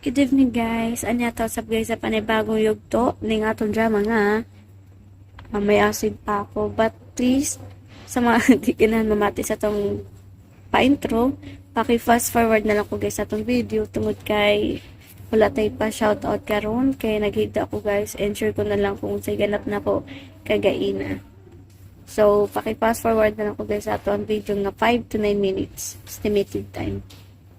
Good evening guys. Anya to sab guys sa panibagong yugto ning atong drama nga. May asig pa ako but please sa mga di kinahan mamati sa tong pa-intro, paki-fast forward na lang ko guys sa tong video tungod kay wala tay pa shoutout karon kay naghigda ako guys and sure ko na lang kung say ganap na ko kagaina. So, paki-fast forward na lang ko guys sa atong video nga 5 to 9 minutes estimated time.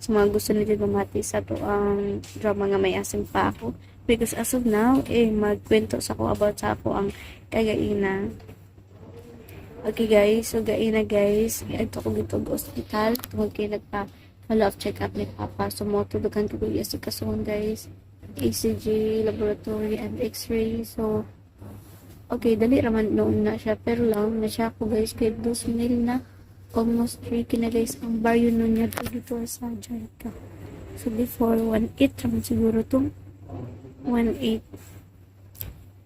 So, mga gusto nito mamati sa to ang drama nga may asim pa ako. Because as of now, magkwento sa ko about sa ako ang kagaina. Okay guys, so gaina guys, ito ko gito sa hospital. Tungod kay nagpa follow-up check-up ni Papa. So, mo tudugan ko yung kasuhan guys. ECG, laboratory, and x-ray. So, okay, dali raman noon na siya. Pero lang, na siya ako guys, kay 2,000 na. Almost 3 kina guys ang baryo nun niya dito sa Jamaica. So before 1.8 raman siguro tong 1.8.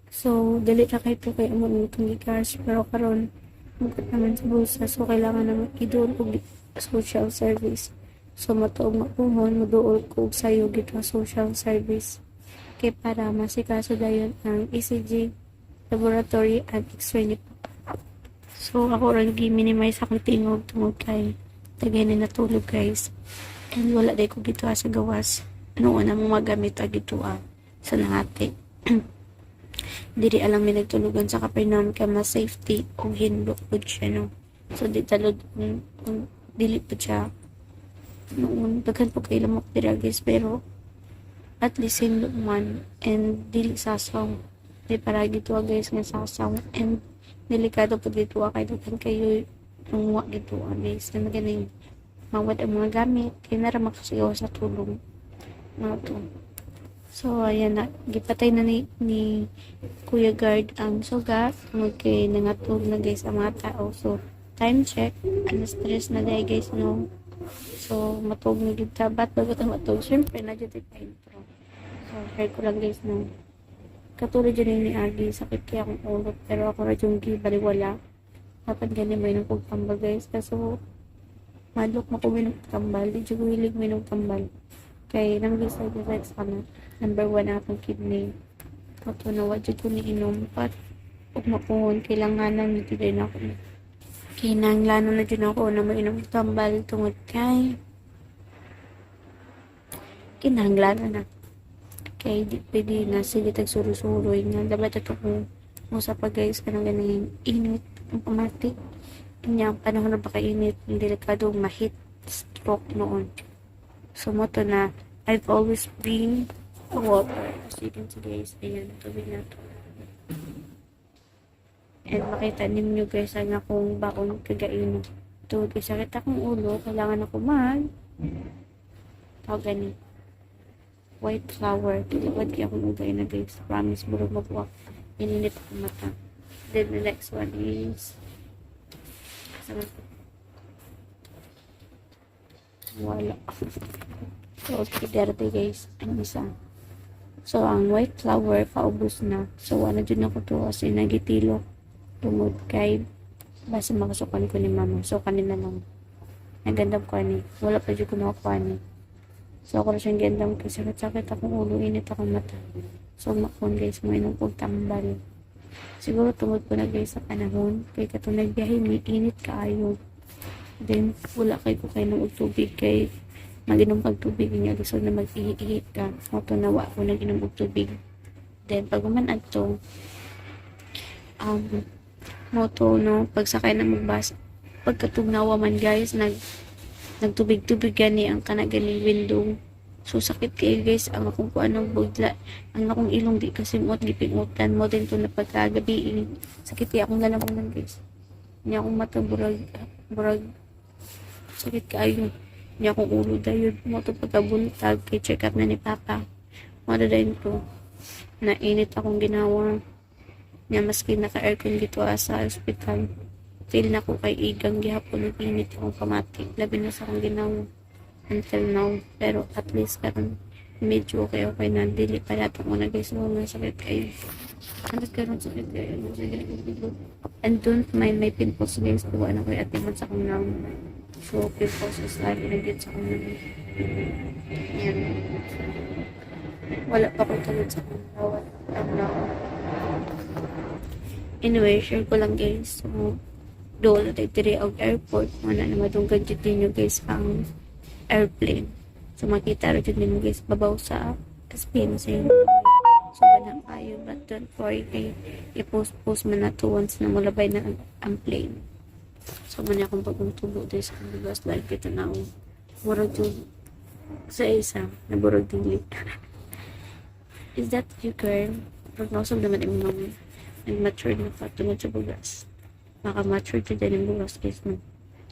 So dali ra kay to kay amo nitong gicash pero karon mukat naman sa bulsa so kailangan naman idol og social service. So matuog mapuhon moduol ko og sayo gito social service kay para masikaso dayon ang ECG, laboratory and x-ray ni So, ako rin gi-minimize akong tingog tungod kay tagay na natulog guys. And wala day ko gito sa gawas. Ano na mong magamit gito sa nangati. Diri alam mi nagtulugan sa kapernam ka mas safety o hindok po siya no. So, di talod kung dili po siya. Noon, daghan po kay lamok dira guys. Pero, at least hindok man and dili sasaw. Di para gito guys nga sasaw. And delikado po dito kay daghan kayo nungwa dito guys na magaling mawad ang mga gamit kaya nara makasigaw sa tulong mga to. So ayan na gipatay na ni Kuya Guard ang sugat tungod kay nangatog na guys ang mga tao. So time check ano stress na dahil guys no. So matog na gid tabat bago ta matog syempre na jud pa intro. So share ko lang guys no. Katulad dyan ni Agi, sakit kaya akong ulo, pero ako na dyan baliwala. Dapat ganyan may nang pagtambal guys, kaso madlok mo ko may nang tambal, di dyan hilig may nang tambal. Kaya nang side effects ka na, number 1 akong kidney. Ito na wadyo ko ni inom, pat huwag mapuhon, kailanganan nito din ako. Kinanglano na dyan ako na may inom tambal tungod kay kinanglano na. Kay di pwede na sige tagsuro-suroy nga dapat ito mo sa pag guys kanang ganing init ang pamatik inyang panahon na baka-init yung delikado ma-hit stroke noon. So mo to na I've always been water as you can see guys ayan tubig na to and makita ninyo guys ang akong baon kagaino to guys sakit akong ulo kailangan ako tawag ganit white flower. Tilawad kaya akong ugay na guys. Promise, burog mabuwak. Ininit ako mata. Then the next one is wala. So, piderte guys. Ang isa. So, ang white flower, paubos na. So, ano dyan ako to kasi nagitilo. Tungod kay basta makasukan ko ni mama. So, kanina lang. Nagandam ko ni. Wala pa dyan ko nakuha ni. So, ako na siyang gendam kasi sakit akong ulo, init akong mata. So, makon guys, may nung pagtambal. Siguro tungod ko na guys sa panahon, kay katong nagbiyahe, may init kaayo. Then, wala kay ko kayo ng tubig, kay mag-inom pag tubig, nga gusto na mag-ihit ka. Moto nawa ako nag-inom og tubig. Then, pag umanad to, moto no, pagsakay na magbas, pagkatugnawa man guys, nagtubig-tubig gani ang kanaganing window. So sakit kayo guys ang akong kuanong bugla. Ang akong ilong di kasi muot gipingutan mo din to na pagkagabi. Sakit kaya akong lalamunan guys. Niya akong mata burag sakit kayo. Niya akong ulo dayon mo to pagkabuntag kay check up na ni Papa. Mada dayon ko na init akong ginawa. Niya maski naka-aircon dito sa ospital. Feel na ko kay igang gihapon ng init akong kamati. Labi na sa akong ginawa until now. Pero at least karon medyo okay na. Dili pa nato muna guys. Mga sakit kayo. Ano karon sakit kayo? And don't mind my pimples guys. Kuha na ko atiman sa akong naw. So pimples is life na get sa akong naw. Yan. Wala pa akong tulad sa kanila. Ano. Anyway, share ko lang guys. So, doon na tayo tiri ang airport. Wala na madunggan dyan din yung guys ang airplane. So, makita rin din mo guys babaw sa Spain. So, banang kayo. But don't worry kay i-post man na to once na mulabay na ang plane. So, man akong pagpuntubo dahil sa lugas. Dahil kita na ako. Murag yung sa isa na burog dili. Is that you, girl? Prognosog naman yung mga nag-mature na pa tungod sa bugas. Maka-mature to din yung bugas guys man.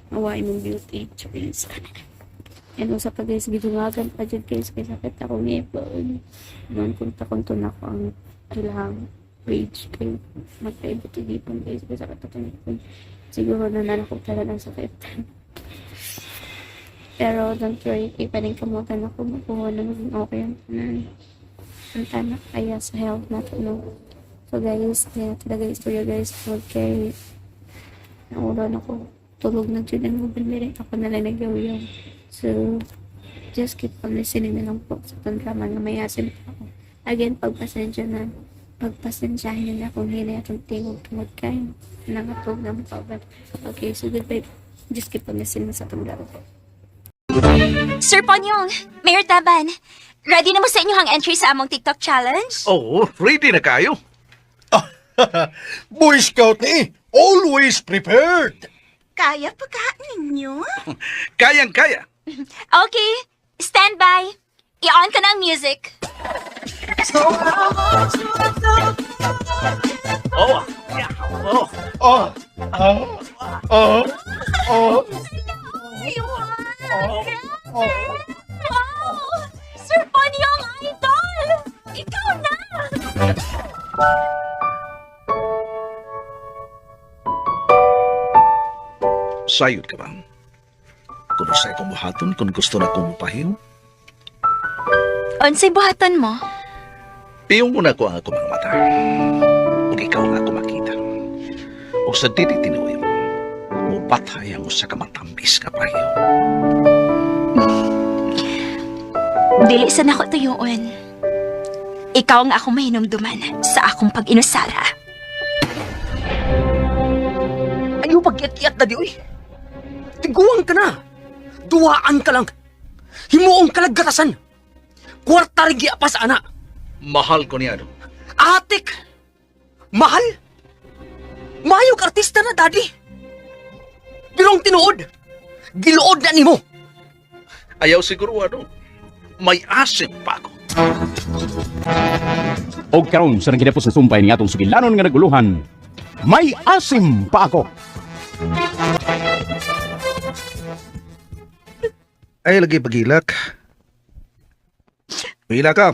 Mawain mong beauty. Please. And usa pa guys, gidungagan pa dyan guys kay sakit ako ngipon. Noon kunta-kunto na ko ang ilang page kay magkaiba tigipon guys kay sakit ako ngipon. Siguro na nanakuptalan ang sakit. Pero don't worry, ipaning kamutan ako makuha na maging okay ang tanan. Ang tanak kaya sa health natin no. So guys, kaya talaga istorya guys, okay. Naulan ako, tulog na dyan ang mobile ako na lang nag-yaw-yaw. So, just keep on listening na lang po sa itong drama na may asim pa ako. Again, pagpasensyahin na kung hinay atong tingog tungod kayo. Nangatog na mo pa. Okay, so goodbye. Just keep on listening sa itong drama po. Sir Ponyong, Mayor Taban, ready na mo sa inyong entry sa among TikTok challenge? Oo, ready na kayo. Boy Scout ni, always prepared. Kaya pa ka ninyo? Kayang-kaya. Okay, stand by. I-on ka na ang music. Oo. Yeah. Oo. Oh, Wow! Sir Ponyong Idol! Ikaw na! Sayod ka ba? Kung sa'yo kong buhaton, kung gusto na kong pahiw, Unsay buhaton mo? piyong muna ko ang ako mga mata. Kung ikaw nga ako makita. O sa dili tinuwi mo, mupatay ang usa ka matambis ka pahiw. Dili sa nako tuyoon. Ikaw ang akong mahinumduman sa akong pag-inusara. Ayaw pag-iat-iat na di, uy. Tiguang ka na. Duwaan ka lang. Himuong kalagkatasan. Kwarta rin giapas, ana. Mahal ko niya, no? Atik. Mahal. Mayog artista na, daddy. Pero ang tinuod, giluod na ni mo. Ayaw siguro, ano? May asim pa ako. Og karon sa nagkidapos sa sumpay ni atong sugilanon nga naguluhan, may asim pa ako. Ay, lagi pagilak. Pagilak ka.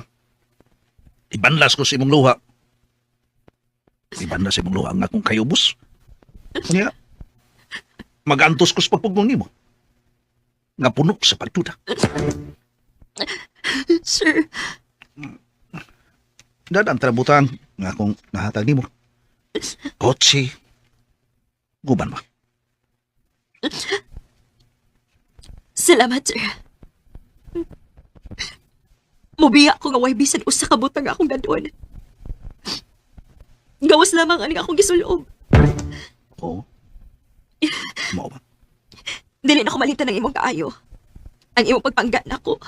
Ibanlas ko sa imong luha. Ibanlas sa imong luha ang akong kayubos. Kanya, mag-antos ko sa pagpugmong nimo. Nga puno sa pagtuda. Sir, Dadang tarabutan nga akong nahatag nimo. Kotse. Guban ba? salamat, sir. Mubiya ko nga way bisan usa ka butang akong dadon. Gawas lamang ani akong gisulob. Oo. Mao ba? Dili na ko malita ng imong kaayo. Ang imong pagpangga nako.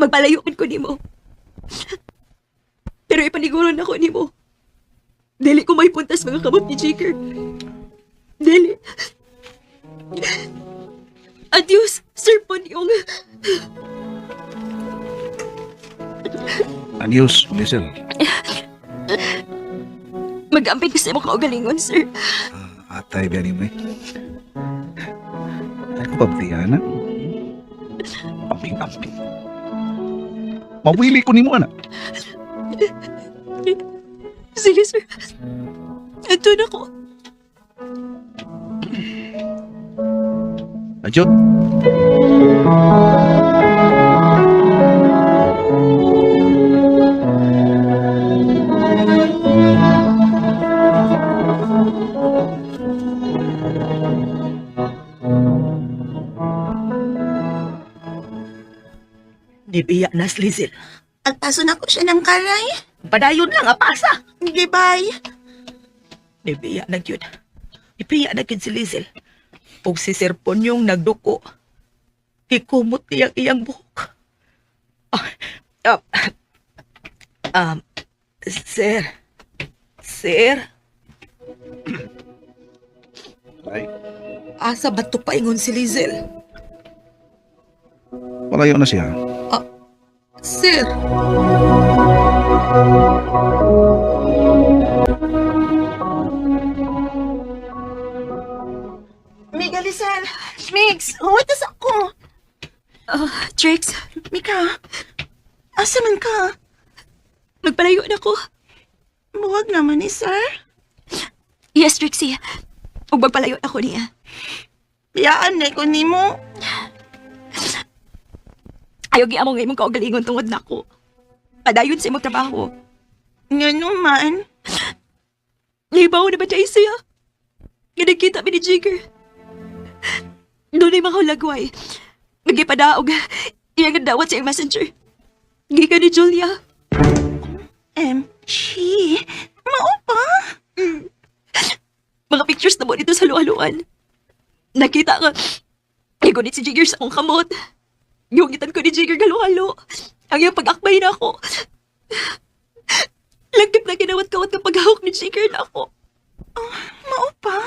Magpalayo ko nimo. Pero ipaniguron na ko nimo. Dili ko may puntas mga kamot ni Jiker. Dili. Adios, Sir Ponyong. Adios, Liesel. Mag-ampin ko sa imong kaugalingon, sir. Atay biya ni mo eh. Ay ko pabdiyan na. Pamping-pamping. Mawili ko ni mo, anak. Sige, sir. Ito na ko. Adyo. Di biya na si Lizel. Agpaso na ko siya ng karay. Padayon lang apasa. Hindi bay. Di biya na yun. Ipiya na yun si Lizel. O si Sir Ponyong nagduko. Ikumot niyang iyang buhok. Sir. Sir, Ay, asa ba ito paingon si Lizel? malayo na siya. Sir. Mika, Lizel. Mix, huwatas ako. Trix, Mika, asa man ka? magpalayo na ko. Buwag naman ni sir. Yes, Trixie. Ug magpalayo na ko niya. Biyaan na ko ni mo. Ayaw giamong nga imong kaugalingon tungod na ko. Padayon sa imong trabaho. Nga naman. Libaw na ba siya siya? Ginagkita mi ni Jigger. Doon ay mga hulagway. Nagipadaog. Iyang dawat sa iyang messenger. Gika ni Julia. MG, mao pa? Mga pictures na mo dito sa lualuan. Nakita nga. Igunit si Jigger sa akong kamot. Giungitan ko ni Jigger galuhalo. Ang iyang pag-akbay na ako. Langkip na kinawat-kawat ng paghahok ni Jigger na ako. Mao pa?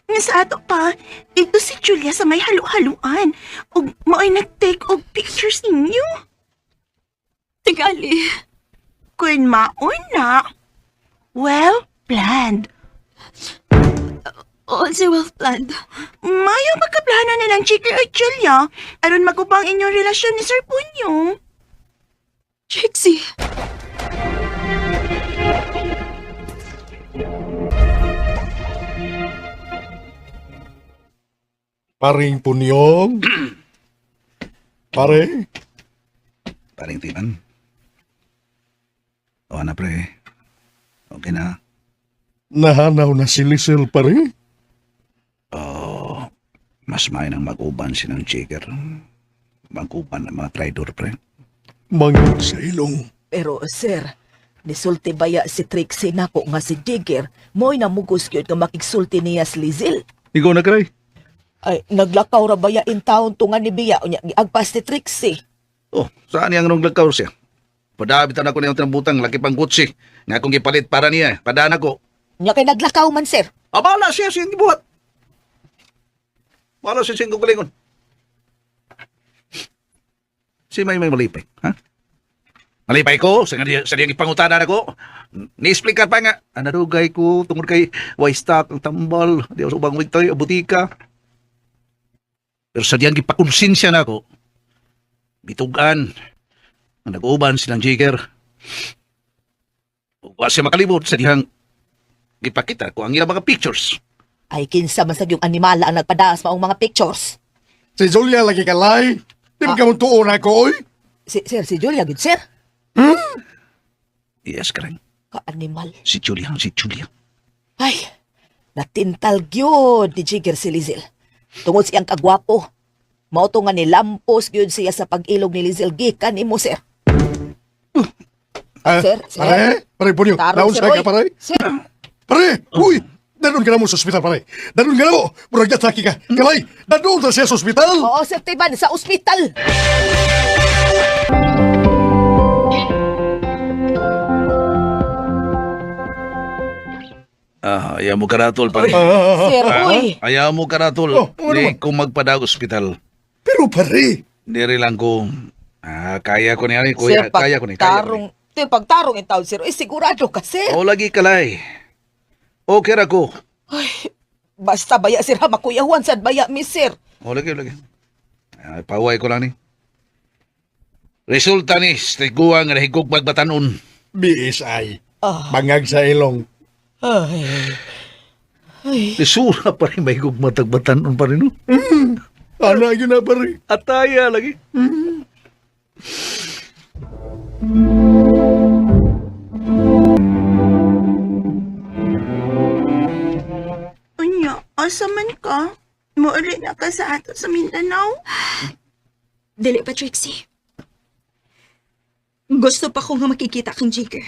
Nga sa ato pa, ito si Julia sa may halu-haluan. Ug mao'y nag-take og pictures ninyo. Tingali. Kung maon na. Well planned. Onse well planned. Mayo magkaplano nilang Jigger at Julia aron magubang inyong relasyon ni Sir Punyong. Trixie. Paring Punyong. Pare, Paring Timan. O na, pre. Okay na. nahanaw na si Lizel, pare. Oh, mas may nang mag-uban silang Jigger. Mag-uban ng mga traidor, pre. Mangod sa ilong. Pero sir, nisulti baya si Trixie nako nga si Jigger mo'y namugos yun nga makigsulti niya si Lizel. Ikaw na, Kray. Ay, naglakaw ra baya in taon tunga ni Biya o niya giagpas ni Trixie. Oh, saan niyang nung lagkaw siya? Padabitan ako niyang tinabutang, laki pang kutsi. Nga akong gipalit para niya, padaan ako. Nya kay naglakaw man sir. Abala siya siyang gibuhat. Wala siya siyang kukulingon. Si may malipay, ha? Malipay ko, sa diyang ipangutanan ako. Ni-explicar pa nga, anarugay ko, tungkol kay Waistak, ang tambal, di ako sa ubang wigtoy, o butika. Pero sa diyang ipakonsensya na ako, bitugan, ang nag-uban silang Jigger. Huwag siya makalibot sa diyang ipakita ko ang ilang mga pictures. Ay kinsa man sa yung animala ang nagpadaas maong mga pictures. Si Julia lagi kalay. Di ba ka mong tuon ako, oy? Si Julia gid sir. Yes, karang. Ka-animal. Si Julia. Ay, natintal gyud ni Jigger si Lizel. Tungod siyang kagwapo. Mao to nga nilampos gyud siya sa pag-ilog ni Lizel gikan imo sir. Sir, sir. Pare Punyong, Tarong, naon sir, sa oy. ka, pare? Sir. Pare, uy! Danon ka na mo sa ospital, pare. Danon ka na mo. Murag yataki ka. Kalay, danon na siya sa ospital. Oo, sir Tiban, sa ospital. Ayaw mo karatol, pare. Sir, uy. Ayaw mo karatol. Oh, ano Di naman? kung magpadag ospital. Pero pare, Diri lang ko. Kaya ko niya. Sir, Kuya, kaya ko niya. pagtarong, pagtarong in taon, sir. Uy, sigurado ka, sir. O lagi kalay. Okay ra ko. Basta baya, sir, ha, makuyawan sad baya, miss, sir. O lagi. Paway ko lang ni. Resulta ni, stiguang nga nahigog magbatanon. BSI. Ah. Bangag sa ilong. Ay. Lisura pa rin mahigog matagbatanon pa rin. No? Ana yun na, pare. Ataya lagi. Unya, asa man ka? Mauli na ka sa ato sa Mindanao? Dili pa, Trixie. Gusto pa ko nga makikita kang Jigger.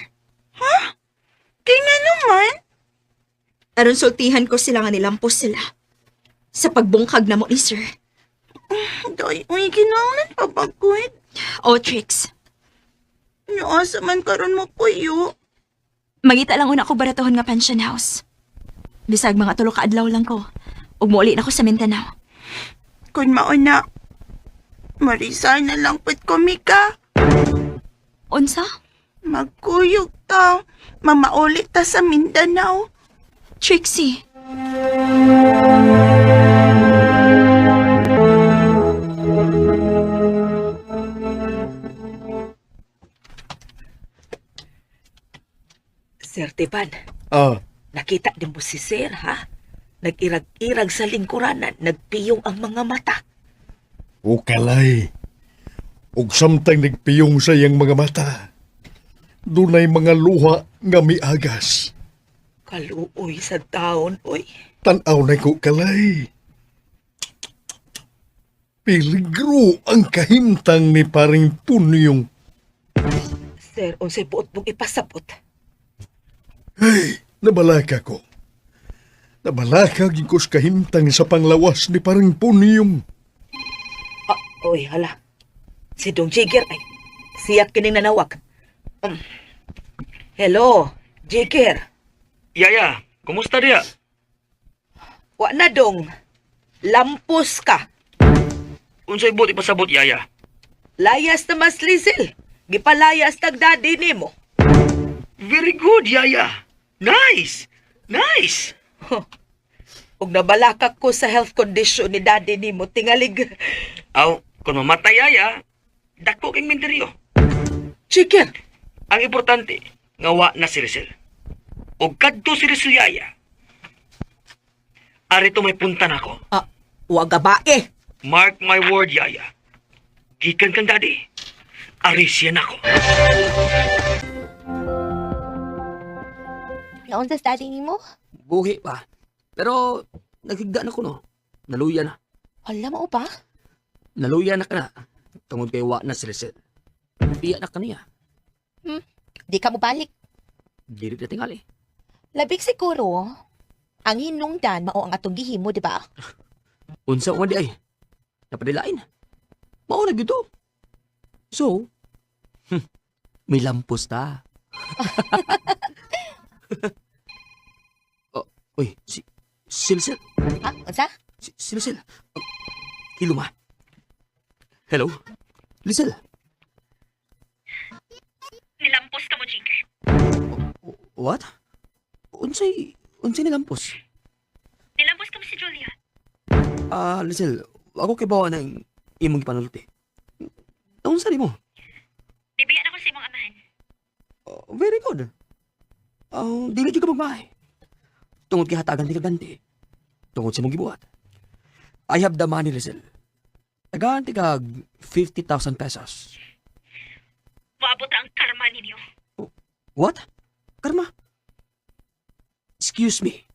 Kaya nga naman. Aron sultihan ko sila nga nilampos sila. Sa pagbungkag na mo ni sir. Day, uy, kinahanglan pa bagod. O, Trix. Naasa man karon mo puyo. Mangita lang una ko baratohon nga pension house. Bisag mga tulo ka adlaw lang ko. Ug muuli na ko sa Mindanao. Kung mauna, marisay na lang put ko, Mika. Unsa? Magkuyog ta. Mamaulit ta sa Mindanao. Trixie. Sir Tiban, Ah, nakita din mo si Sir, ha? Nag-irag-irag sa lingkuranan, nagpiyong ang mga mata. o kalay. Og samtang nagpiyong sa iyang mga mata. Dunay mga luha nga miagas. Kaluoy sa taon, oy. Tanaw na ko kalay. Peligro ang kahimtang ni paring punyong. Sir, unsay buot mong ipasabot. Ay, nabalaka ko. Nabalaka ko sa kahimtang sa panglawas ni paring punyong. Oy, hala. Si Dong Jigger, ay. Siya kining nanawag. Hello, Jigger. Yaya, kumusta dia? Wa na dong. Lampos ka. Unsay buti pasabot yaya? Layas na mas Lizel. Gipalayas tag daddy nimo. Very good, yaya. Nice. Nice. Ug nabalakak ko sa health condition ni daddy nimo tingalig. Aw, kung mamatay yaya, dako king minteryo. Jigger, Ang importante, ngawa na si Rizal. O kadto si Rizal yaya. Arito may punta na ako. wa gabae. Mark my word, yaya. Gikan kang daddy. Arisyan ako. Naon sa study nimo? Buhi pa. Pero, nagsigda na ko no. Naluya na. Hala mo pa? Naluya na ka na. Tungod kay wa na si Rizal. Piya na ka niya. Di ka mo balik. Dili na tingali. Labig siguro, ang hinungdan mao ang atong gihimo, di ba? Unsa nga di ay. Napadilain. Mauna gito. So, may lampos ta. Uy, si Rizal. Ha? Unsa? Si Rizal. Hiluma. Hello? Rizal. Nilampos ka mo, Jigger. What? Unsay nilampos? Nilampos ka mo si Julia. Rizal, ako kay bawa ng imong ipanulti. Unsa ni mo? Bibiyan ako sa imong amahan. Very good. Dili di ka magmahay. Tungod kay hatagan di ka ganti. Tungod sa mong gibuhat. I have the money, Rizal. Taganti kag 50,000 pesos. Maabot ang karma ninyo. What? Karma? Excuse me.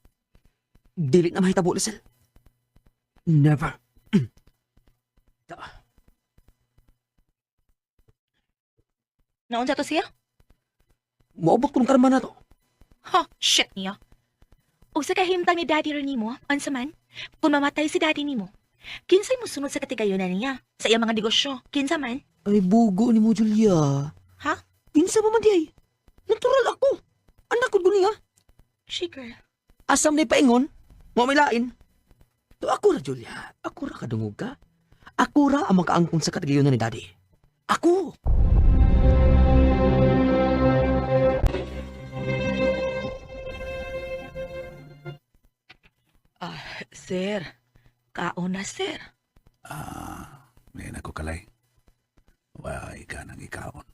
Dili na mahitabo, Rizal. Never. Naon sa to siya? Maubot ko ng karma na to. Ha? Shit niya. O sa kahimtang ni daddy rin nimo, ansa man, kung mamatay si daddy nimo, kinsay mo sunod sa katigayonan niya sa iyang mga negosyo, kinsa man? Ay, bugo ni mo, Julia. Ha? Pinsa pa man di ay. Natural ako. Anak ko dunia. Sugar. Asam na ipaingon. Mo may lain. To ako ra, Julia. Ako ra kadungog ka. Ako ra ang makaangkon sa katigayonan ni daddy. Ako. Sir, kaon na, sir. Ngayon ako kalay. Why ka nang ikaon?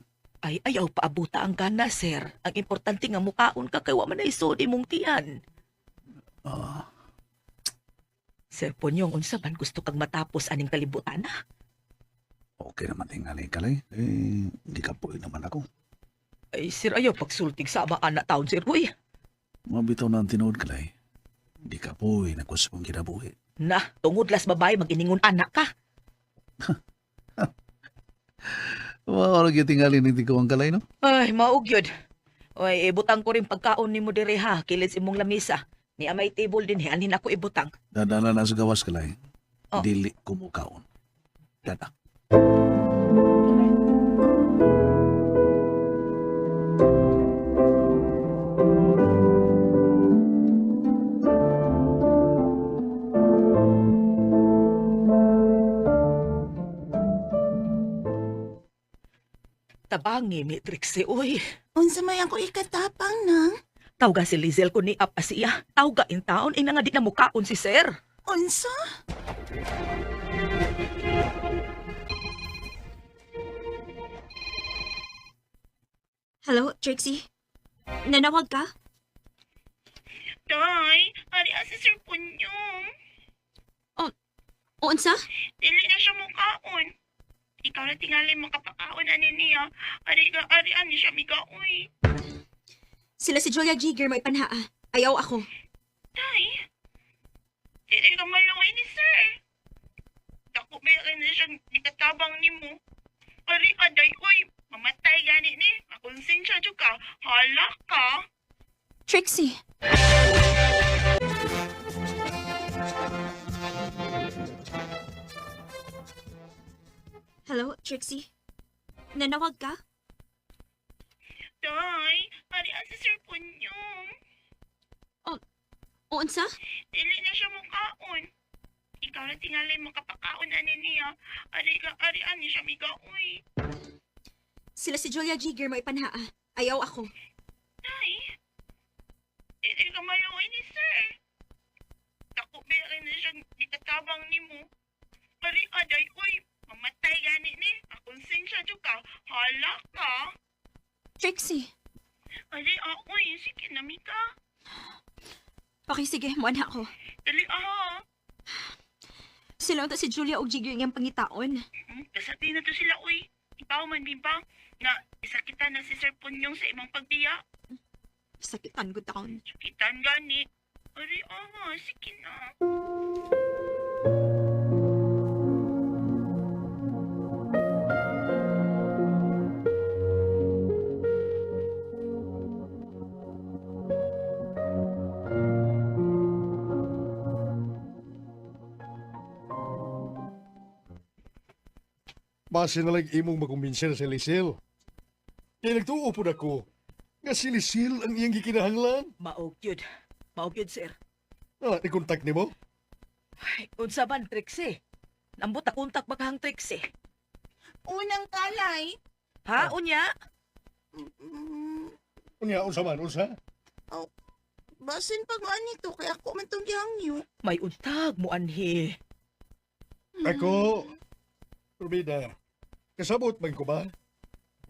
Ay, ayaw paabuta ang gana, sir. Ang importante nga mukaon ka kay wa man na isod imong tiyan. Sir Ponyong, unsa man gusto kang matapos aning kalibutan na? Okay naman tingali kalay. Hindi ka po naman ako. Ay, sir, ayaw pagsultig sa mga anak taon, sir, huy. Mabitaw na ang tinood kalay. Hindi ka po nakus mong ginabuhi. Na, tungod las babae, mag-iningon anak ka. Wow, lagi tingali ni ko ang kalay, no? Ay, maog yun. Oy, ibutang ko rin pagkaon ni mo dire ha. Kilit imong lamisa. Ni amay table din, anin ako ibutang. Dadala na sa gawas kalay. Oh. Dili kumukaon. Dadak. Tabangi, mi Trixie, uy. Unsa may ako ikatapang nang? Tawga si Lizel ko ni Ap siya. Tawga in taon, ina nga di na mukaon si Sir. Unsa? Hello, Trixie? Nanawag ka? Day, ari si Sir Punyong. Unsa? Dili na siya mukaon. Ikaw na tingali makapakaon ani niya. Ari ani siya migaoy. Sila si Julia Jigger may panhaa. Ayaw ako. Day, dili ka malungay ni Sir. Dako meron na siyang ikatabang ni mo. Ari aday, oy, mamatay gani ni. Akonsensya jud ka. Hala ka. Trixie! Hello, Trixie? Nanawag ka? Day, ari si Sir Punyong. Unsa? Dili na siya mukaon. Ikaw na tingali makapakaon ani niya. Ari ani siya migaoy. Sila si Julia Jigger may panhaa. Ayaw ako. Day, dili ka malungay ni Sir. Dako meron na siyang ikatabang ni mo. Ari aday, oy, mamatay gani ni. Akonsensya jud ka. Hala ka. Trixie! Ari oy, sige na Mika. Okay, sige. Muan ako. Dali aha. Sila ta si Julia og Jigger ngayong pangitaon. Kasati na to sila, uy. Ikaw man din ba? Nga, isakitan na si Sir Punyong sa imong pagbiya. Sakitan ko taon. Sakitan gani. Ari, sige na. Base na lang imong makumbinser si Lizel. Kaya nagtuo po ako nga si Lizel ang iyang gikinahanglan. Maog yun. Maog yun, Sir. Ikontak ni mo? Ay, unsa man, Trixie? Nambot na kontak bakang Trixie. Unang kalay. Ha, unya? Unya, unsa man, unsa? Basin pag nito, kaya ako man itong gihangyo. May untag mo, anhi. Ako, Rubida, kasabot man ko ba?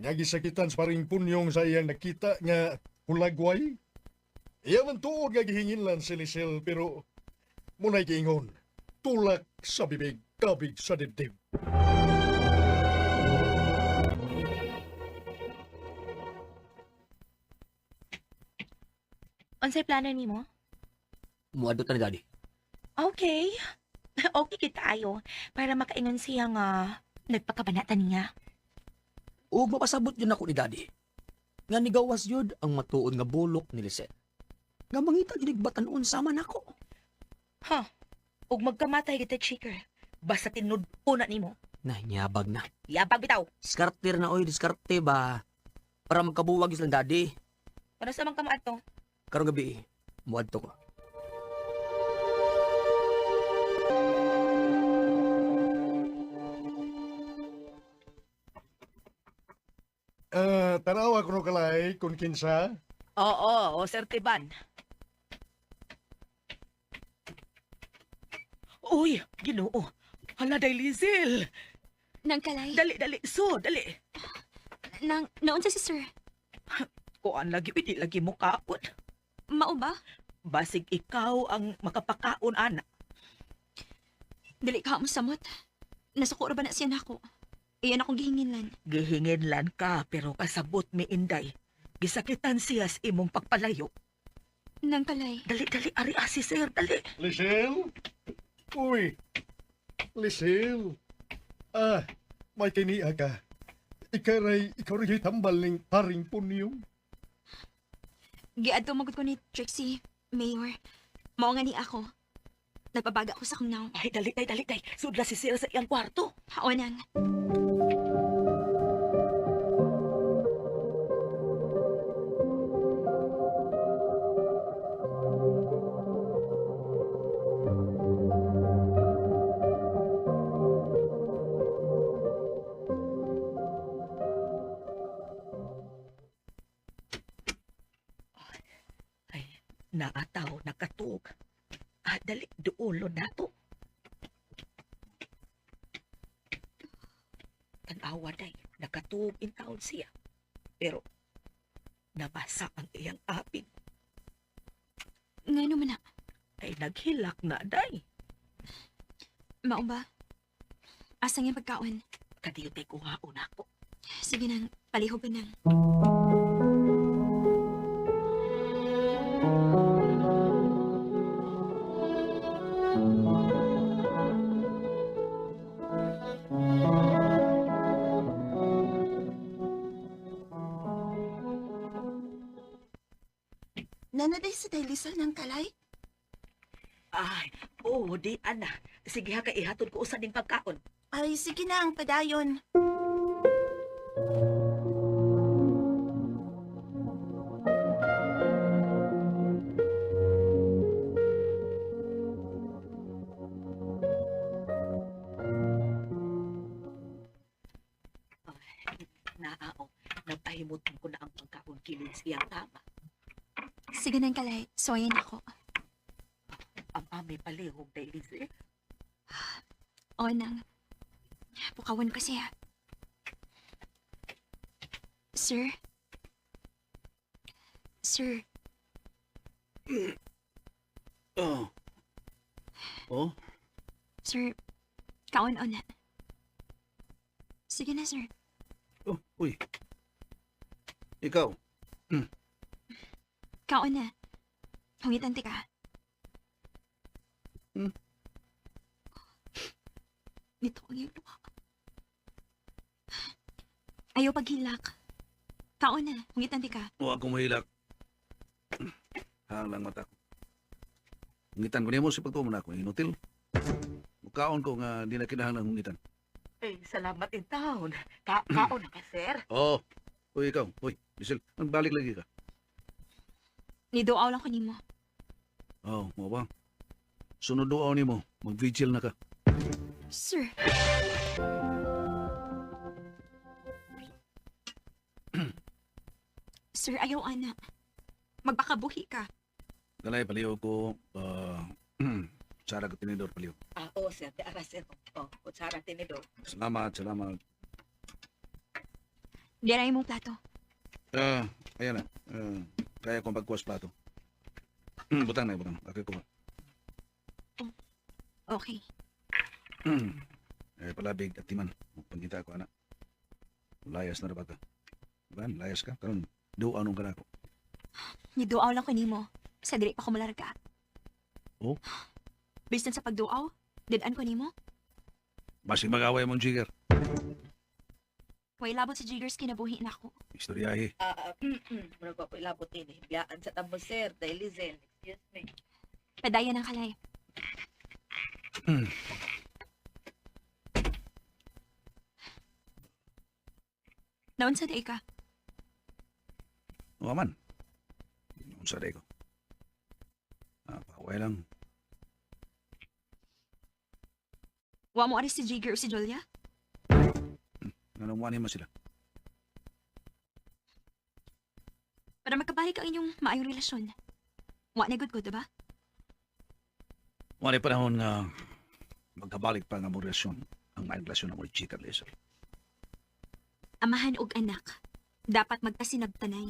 Nga gisakitan sa paring punyong sa iyang nakita nga hulagway? Iya man tuod nga gihinginlan si Lizel pero munay giingon, tulak sa bibig, kabig sa dibdib. Unsay plano nimo? Muadot na ni Daddy. Okay. Okay kita ayo para makaingon siya nga nagpakabanata niya. Ug mapasabot yun ako ni Daddy. Nga nigawas yun ang matuod nga bulok ni Lisette. Nga mangita ginigbatan sa man ako. Ha? Ug magkamatay kita, Chicker. Basta tinud-o na nimo. Yabag na. Yabag bitaw. Diskarter na oy, diskarte ba? Para magkabuwag isang Daddy. Ano sa mga kamaad to? Karong gabi, muadto ko. Tanawa ko no kalay kung kinsa. Oo, Sir Tiban. Uy, Ginoo. Hala, day Lizel. Nang kalay. Dali, so, dali. Naunsa si Sir? Kuan lagi, hindi lagi mo kaon. Mao ba? Basig ikaw ang makapakaon, anak. Dili ka mo samot. Nasukura ba na siya nako? Iyan akong gihinginlan. Gihinginlan ka, pero kasabot mi inday. Gisakitan siya sa imong pagpalayo. Nang kalay. Dali, ari si Sir, dali. Lizel? Uy, Lizel. May kiniya ka. ikaw rin tambal ng paring punyong. Giadto magud ko ni Trixie, Mayor. Mao nga ni ako. Nagpabaga ko sa kong naong. Ay, dali, day. Sudla si Sil sa iyang kwarto. Haonang. Ay, naataw, nakatug. Ah, dali, duulo na to. Tanawa day, nakatug in taon siya. Pero, nabasa ang iyang apid. Nga naman na. Ay, naghilak na day. Mao ba? Asang yung pagkaon? Kadiyo tay kuhaon ako. Sige nang, palihog ka nang. Nanaday sa Dailisol ng kalay? Ay, oo, di ana. Sige ha, ihatod ko usan ding pagkaon. Ay, sige na ang padayon. Naao, napahimutan ko na ang pagkaon kilid siyang tama. Sige nang kalay, soyan ako. Ang amay palihog na Elise. O nang, pukawan ko siya. Sir? Sir, Oh. Oh? sir, kaon na. Sige na, sir. Oh, uy. Ikaw. Kaon na. Hungitan ti ka. Hmm? Nito ang iyong luha. Ayaw paghilak. Kaon na. Hungitan ti ka. Huwag akong mahilak. Halang mata ko. Ngitan ko niya mo si pagtuman ako. Inutil. Mukaon ko nga di na kinahanglan ngitan. Ay, salamat in taon. Kaon na ka, sir. Oo. Uy, ikaw. Uy, Giselle. Balik lagi ka. Nidoaw lang ko nimo. Oo, mo ba? Sunod doon ni mo. Mag-vigil na ka. Sir. Sir, ayaw ana. Magbakabuhi ka. Galay, paliw ko. Sara ko tinidor, paliw. Ah, oo, sir. Di ara, sir. Oh, kutsara tinidor. Salamat, salamat. Di na imong plato. Ayan na. Kaya kong pagkuwas plato. Butang na, butang. Okay ko ba? Okay. Palabig at timan. Pagkita ko, anak. Layas na rapat ka. Diba? Layas ka. Karon do anong ka na ako. Nidoaw lang ko nimo. Sa dili pa ko malarga. Oh? Based sa pagduaw, didaan ko nimo. Basig mag-away mong jigger. Way labot sa jiggers kinabuhi na ako. Istoryahe. Murag pa po ilabot ini. Biyaan sa tamo, sir. Dahil Lizel. Excuse me. Padaya ng kalay. Naon sa day ka? O aman. Yung sa day ko. Pakaway lang. Wa mo aris si Jigger o si Julia? Nanamuan mo sila. Para magkabalik ang inyong maayong relasyon. Wa na good, diba? Wala panahon nga magkabalik pa nga mo relasyon ang maayong relasyon ng mga chika, Lizel. Amahan og anak. Dapat magkasinagtanay.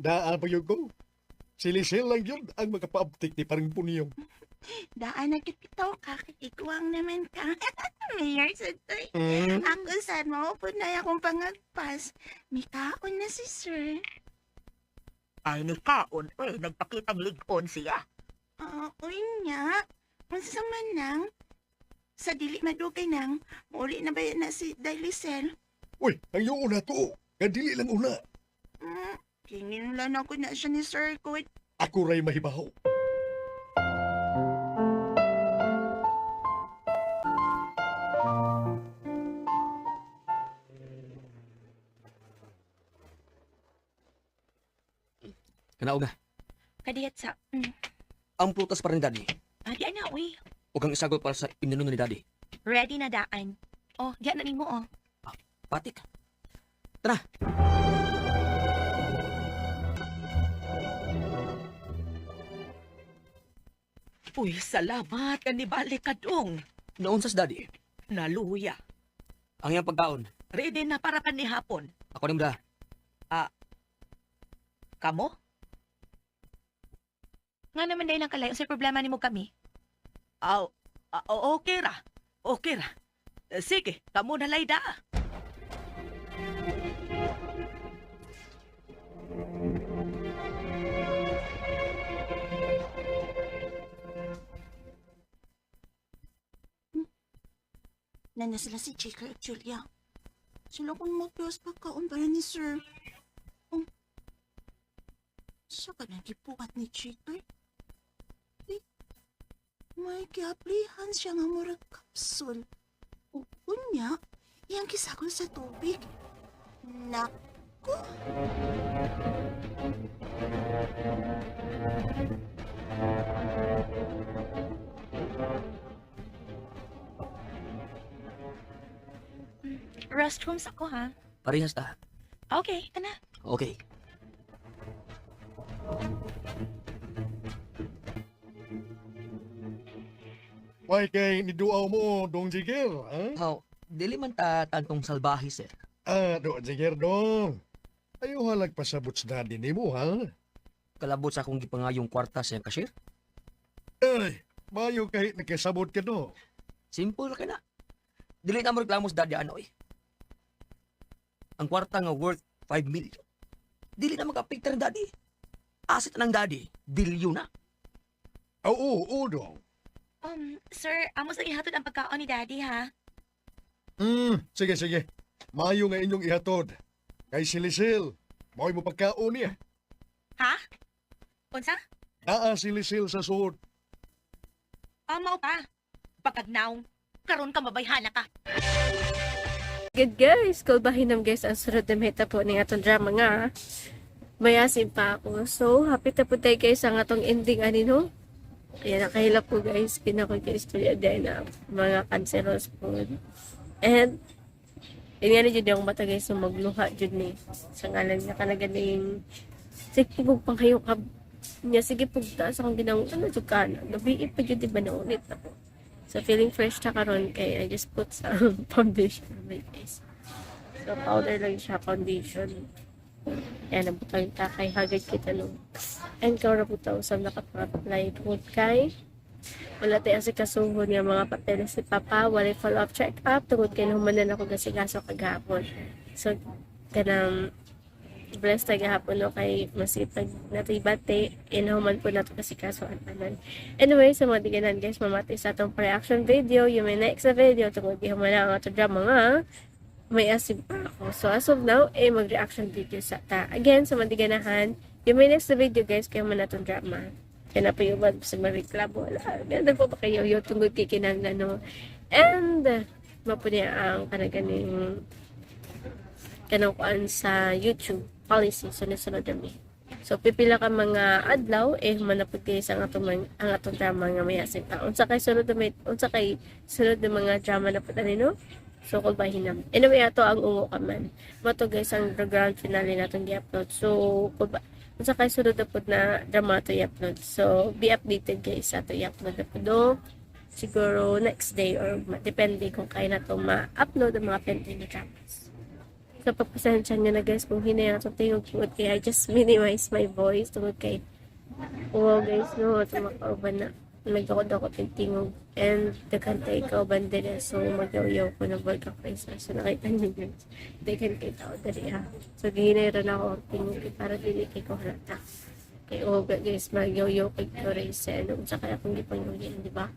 Apayog ko. Si Lizel lang yun ang makapaabtik ni paring punyong. Daan na kipito ka, ikuwang naman ka. Mayor Santoy. Ako saan mo po na akong pangagpas. May kaon na si sir. Ay, nagkaon. Nagpakitang ligon siya. Uy nga. Unsa man nang? Sa dili madugay nang, mauli na ba yan na si Dailisel? Uy, ang iyong una to. Kadili lang una. Kingin lang ako na siya ni Sir Kut. Ako ray mahibaho. Kanaog na. Kadiyat sa... Ang prutas para ni Daddy. Di na, uy. Huwag kang isagot para sa ininuno ni Daddy. Ready na daan. Oh, diyan na nimo, oh. Patik. Tara. Uy, salamat ka ni balik ka dong. Noon sa Daddy. Naluya. Ang iyang pagkaon. Ready na para panihapon. Ako rin da. Kamo? Nga naman dahil lang kalayo sa problema nimo kami. Okay ra. Okay ra. Sige, kamo na layda. Nana sila si Jaker at Julia. Sila kung magpios pagkaon para ni Sir. Siya ka nagipukat ni Jaker? May kiaplihan siya nga murag kapsul. Unya, iyang kisagol sa tubig. Naku! Restrooms ako, ha? Parehas ta. Okay, tana. Okay. May kay niduaw mo, dong Jigger, ha? How? Dili man ta tantong salbahe, sir. Dong Jigger, dong. Ayaw halag pasabot sa daddy ni mo, ha? Kalabot sa akong gipangayong kwarta sa iyang cashier. Ay, mayo kahit nakasabot ka, no? Simple ka na. Dili na mo reklamo sa Daddy Anoy. Ang kwarta nga worth 5 million. Dili na mag-apekta ng Daddy. Asset ng Daddy, bilyon na. Oo, dong. Sir, amo sa ihatod ang pagkaon ni Daddy, ha? Sige. Mayo nga inyong ihatod. Kay Silisil, mao'y mo pagkaon niya. Ha? Unsa? Si Lisil sa suod. Mao pa. Pagkagnaw. Karon ka mabayhana ka. Good guys, kalbahinam guys ang sunod na meta po ng atong drama nga. Mayasin pa ako. So, happy na po tayo guys ang atong ending anino. Ayan, nakahilap po guys. Pinako guys to din na mga canceros po. And, yun nga na dyan yung mata guys na magluha dyan ni. Sa ngalan niya ka na galing. Sige po pang kayo ka. Niya, sige po taas akong ginawang ano dyan ka na. Gabi pa dyan diba na ulit ako. So, feeling fresh na karon kay I just put some foundation on my face. So, powder lang siya, foundation. Yan, nabutang ta kay hagad kita nung. And kaw na buta usap nakapag-apply tungkol kay wala tayo sa kasuhon nga mga papeles si Papa, wala follow-up check-up, tungkol kay nahumanan ako gasigaso kagahapon. So, kanang blessed tayo gahapon no kay masipag natibate inahuman po nato kasi kaso anan. Anyway, sa mga diganan guys, mamati sa atong reaction video, yung may next na video tungkol di human ang ato drama nga may asim pa ako. So as of now, mag-reaction video sa ta. Again, sa mga diganahan, yung may next na video guys, kaya man atong drama. Kaya na pa yung sa mariklamo. Ganda po pa kayo yung tungkol kikinang ano. And, mapunya ang kanaganing kanang sa YouTube policy sunod-sunod dami. So pipila ka mga adlaw manapod kayo sa ang atong drama nga may asin pa. Unsa kay sunod na mga drama na pud no? So kung bahinam. Anyway ato ang ungo ka man. Mato guys ang grand finale natong gi-upload. So unsa kay sunod na pud na drama to i-upload. So be updated guys ato i-upload na pud siguro next day or depende kung kaya na to ma-upload ang mga pending na dramas. So, papasensya nyo na guys kung hinayang itong tingog tungkol kay I just minimize my voice tungkol kay guys, no, tumakauban na nagdakot-dakot yung tingog and dagantay kauban din so magaw-yaw ko na burger face so nakita nyo guys dagan kay tao dali ha so ginayran ako ang tingog para dili kay ko halata kay Oga guys magyoyo kay Rachel unsa kaya akong gipanguyan di ba?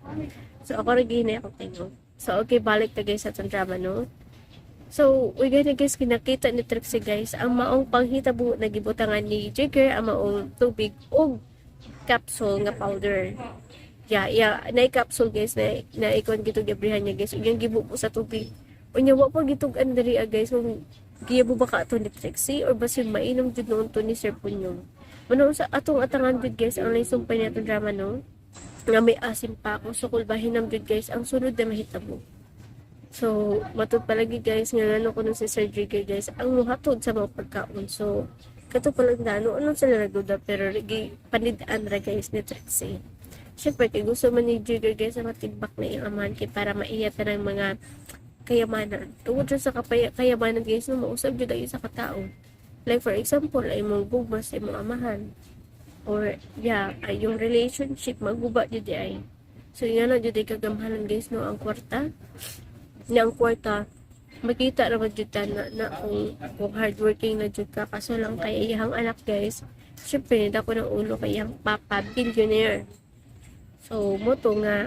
So ako ra gina ako tingog. So okay balik ta guys sa atong drama no. So we gonna guys kinakita ni Trixie guys ang maong panghitabo na gibutangan ni Jigger ang maong tubig ug capsule nga powder. Yeah, na capsule guys na ikon gitug gabrihan niya guys ug yung gibubo sa tubig. Unya wa pa gitugan diri guys kung giyabo ba ka ato ni Trixie or basin mainom jud noon to ni Sir Punyong. Mano sa atong atangan jud guys ang naisumpay na itong drama no nga may asim pa ako so kulbahin jud guys ang sunod na mahitabo. So matud palagi guys nga nano ko si Sir Jigger guys ang muhatod sa mga pagkaon. So kato palang dano ano sila nagduda pero gi panidaan ra guys ni Trixie. Siyempre kay gusto man ni Jigger guys ang matibak na iyang amahan kay para maiyat na ng mga kayamanan. Tungod sa kayamanan guys no mausab jud ayo sa katao. Like for example ay mong gugma sa imong amahan or ay yung relationship maguba jud ay. So yan na jud ay kagamhanan guys no ang kwarta. Ang kwarta makita ra jud na kung hardworking na jud ka kaso lang kay iyang anak guys. Syempre dako ng ulo kay iyang papa billionaire. So mo to nga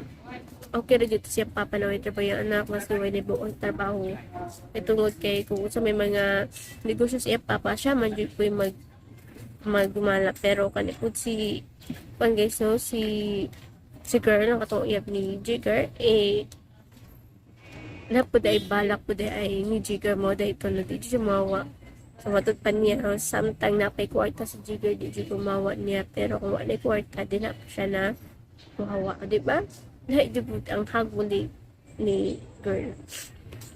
okay ra jud siya papa na way trabaho yung anak mas way ni buong trabaho. Itungod kay kung sa may mga negosyo siya papa siya man jud koy magumala pero kanipud si pang guys no si girl ang katong iyab ni Jigger na po ay balak po ay ni Jigger mo dahil ito na di siya mawa. So matut pa niya samtang napay kwarta sa Jigger di siya gumawa niya pero kung wala kwarta di na siya na mahawa di ba? Naidibut ang haguli ni girl.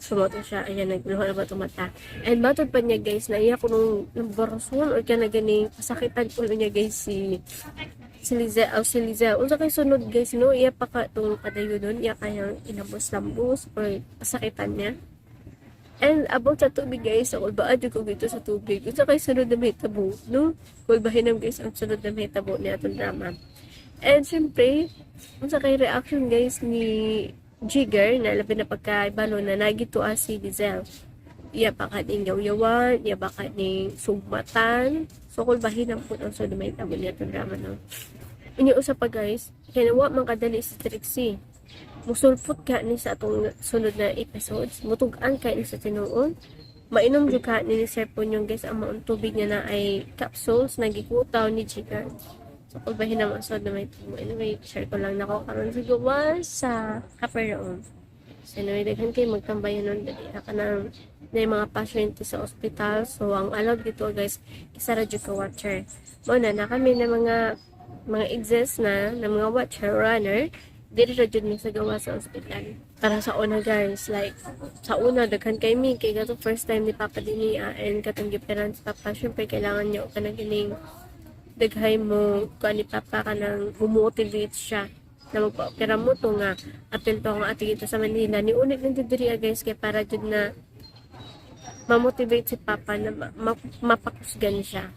Sumoto siya, ayan, nagluha na ba ito mata. And matod pa niya guys, na iya ko nung barason or ka na ganing pasakitan ko niya guys si Liza. Unsa kay sunod guys, no? Iya pa ka itong padayo nun, iya kayang inambos-lambos or pasakitan niya. And about sa tubig guys, ako baad yung kung dito sa tubig. Unsa kay sunod na may tabo, no? Kung bahinam guys, ang sunod na may tabo niya itong drama. And syempre, unsa kay reaction guys ni Jigger na labi na pagkaibalo na nagituan si Lizelle. Iya pa ka ning yaw-yawan, iya ba ka ning sugmatan. So kung bahinam po ang sunod na may tabo niya itong drama no. Unya usa pa guys, kinawa man kadali si Trixie. Musulpot ka ni sa atong sunod na episodes. Mutugan ka ni sa tinuon. Mainom jud ka ni Sir Punyong guys ang maong tubig niya na ay capsules na gikutaw ni Jigger. So kung bahin naman sunod na may tabo. Anyway, share ko lang nako karon sa gawas sa Capernaum. So anyway, daghan kayo magtambayan nun dali ka na yung mga pasyente sa ospital. So ang allowed dito guys, isa radyo ka watcher. Muna na kami na mga exist na mga watcher runner dili ra jud mi sa gawa sa ospital para sa una guys like sa una daghan kay mi kay gato first time ni Papa dinhi and katong giperan sa Papa syempre kailangan niya ka nang gining daghay mo kan ni Papa ka nang motivate siya na magpa-opera mo to nga apel to nga ati dito sa Manila ni unit ng diri guys kay para jud na ma-motivate si Papa na mapakusgan siya.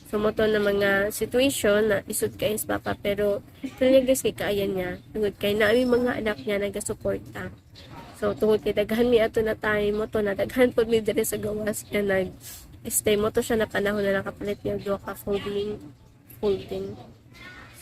So, mo to na mga situation na isod kay is Papa pero kanya guys kay kaayan niya. Tungod kay naami mga anak niya nagasuporta. So, tungod kay daghan mi ato na time mo to na daghan pod mi diri sa gawas kaya nag-stay mo to siya na panahon na nakapalit niya duha ka folding.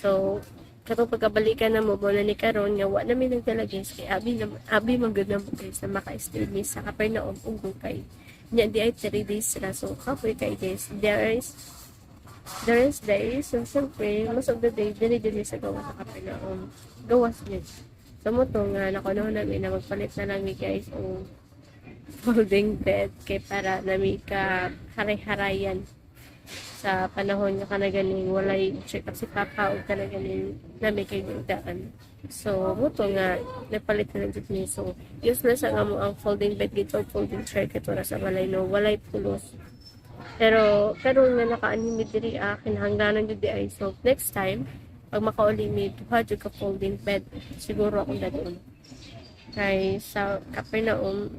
So, katong pagkabalikan na mo na ni karon nga wa na mi nagdala guys kay abi man gud na mo guys na maka-stay mi sa Capernaum ug kay nya di ay 3 days ra so kapoy kay guys the rest days, so siyempre, most of the day, dili sa gawas sa Capernaum. Gawas yun. So mo to nga, nakunaw namin na magpalit na namin guys o folding bed kay para namin ka haray-harayan sa panahon nga kanaganing walay check up si Papa o kanaganing namin kay daan. So mo to nga, napalit na lang dito. So, useless ang amo ang folding bed dito, folding chair kito ra sa balay no, walay pulos. Pero nga naka-anime diri kinahanglanan jud di ay. So next time pag makauli mi duha jud ka folding bed siguro akong dadon. Kay sa Capernaum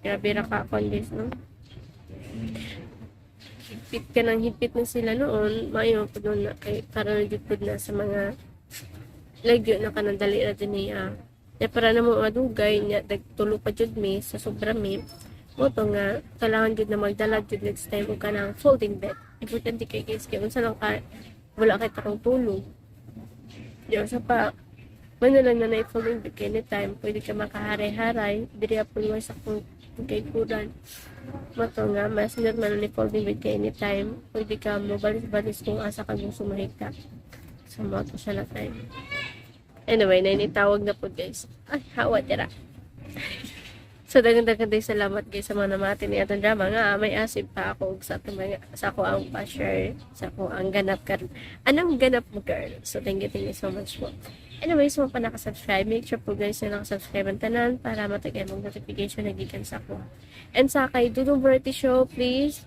grabe ra ka kondis no. Higpit na sila noon, maayo po doon na kay para jud na sa mga lagyo na kanang dali ra din niya. Para na mo madugay nya dagtulo pa jud mi sa sobra mi. Moto nga, kailangan jud na magdala jud next time o ka ng folding bed. Importante kay guys, kaya unsa lang ka wala kay takong tulog. Diyo sa pa, man lang na na-following bikini time, pwede ka makaharay-haray, diri po sa kung kay kuran. Mato nga, messenger man ni folding bikini time, pwede ka mo balis-balis kung asa ka gusto mahika. So, mo to siya na time. Anyway, nainitawag na po guys. Ay, hawa tira. So, dagan-dagan din salamat guys sa mga namati ni atong drama nga. May asib pa ako sa ako ang pa-share, sa ako ang ganap karon. Anong ganap mo girl? So, thank you so much po. Anyways, mo pa nakasubscribe, make sure po guys na nakasubscribe ang tanan para matagay mong notification na gikan sa ako. And sa kay Dudong Variety Show, please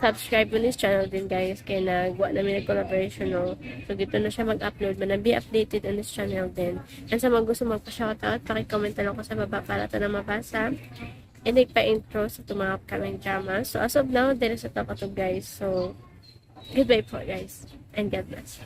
subscribe mo this channel din guys kaya nagwa namin nag-collaboration no. So dito na siya mag-upload man be updated on this channel din. And sa mga gusto magpa-shoutout, paki-comment lang ko sa baba para ito na mabasa. And nagpa-intro sa itong mga upcoming drama. So as of now, there is a top of guys. So goodbye po guys and God bless.